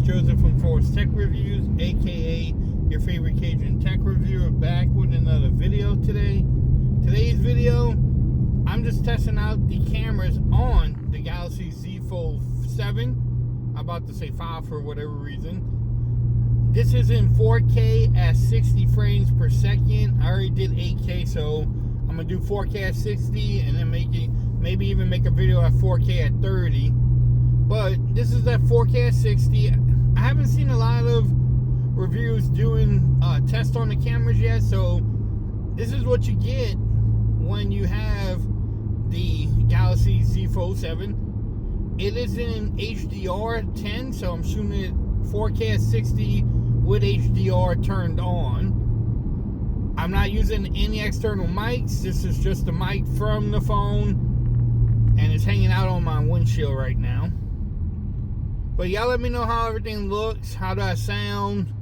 Joseph from 4's Tech Reviews, aka your favorite Cajun tech reviewer, back with another video today. Today's video, I'm just testing out the cameras on the Galaxy Z Fold7. I'm about to say 5 for whatever reason. This is in 4K at 60 frames per second. I already did 8K, so I'm gonna do 4K at 60 and then maybe even make a video at 4K at 30. But this is at 4K at 60. I haven't seen a lot of reviews doing tests on the cameras yet, so this is what you get when you have the Galaxy Z Fold7. It is in HDR 10, so I'm shooting it 4K at 60 with HDR turned on. I'm not using any external mics. This is just the mic from the phone, and it's hanging out on my windshield right now. But y'all let me know how everything looks. How do I sound?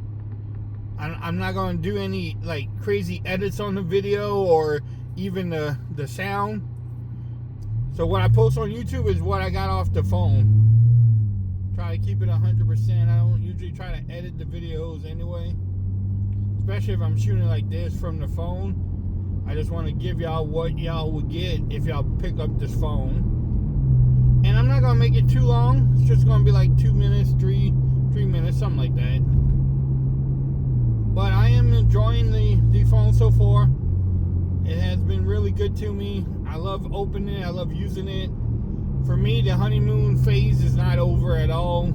I'm not going to do any like crazy edits on the video or even the sound. So what I post on YouTube is what I got off the phone. Try to keep it 100%. I don't usually try to edit the videos anyway, especially if I'm shooting like this from the phone. I just want to give y'all what y'all would get if y'all pick up this phone. And I'm not going to make it too long. It's just going to be like 2 minutes, 3 minutes, something like that. But I am enjoying the phone so far. It has been really good to me. I love opening it. I love using it. For me, the honeymoon phase is not over at all.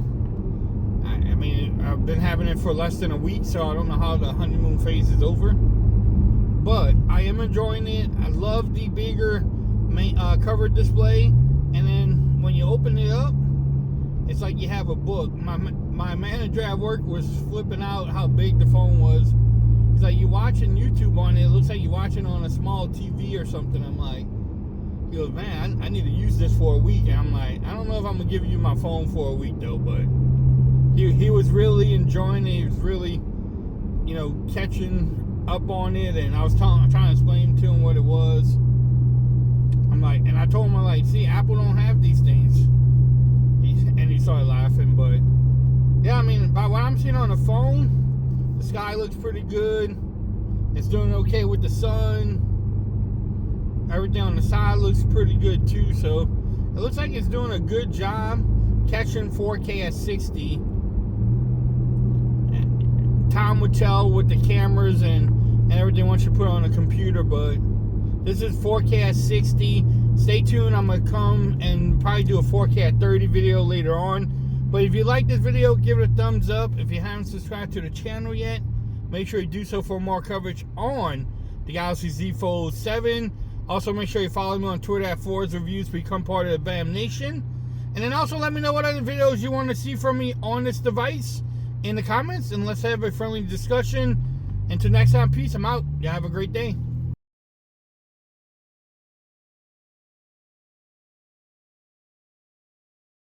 I mean, I've been having it for less than a week, so I don't know how the honeymoon phase is over. But I am enjoying it. I love the bigger cover display. And then when you open it up, it's like you have a book. My manager at work was flipping out how big the phone was. He's like, you watching YouTube on it, it looks like you're watching on a small TV or something. I'm like, he goes, man, I need to use this for a week. And I'm like, I don't know if I'm going to give you my phone for a week though, but he was really enjoying it. He was really, you know, catching up on it. And I was trying to explain to him what it was. I'm like, and I told him, I'm like, see, Apple don't have these things. And he started laughing, but yeah, I mean, by what I'm seeing on the phone, the sky looks pretty good. It's doing okay with the sun. Everything on the side looks pretty good too, so it looks like it's doing a good job catching 4K at 60. Time would tell with the cameras and everything once you put it on a computer, but this is 4K at 60. Stay tuned. I'm going to come and probably do a 4K at 30 video later on. But if you like this video, give it a thumbs up. If you haven't subscribed to the channel yet, make sure you do so for more coverage on the Galaxy Z Fold7. Also, make sure you follow me on Twitter at 4's Reviews to become part of the BAM Nation. And then also let me know what other videos you want to see from me on this device in the comments. And let's have a friendly discussion. Until next time, peace. I'm out. Y'all have a great day.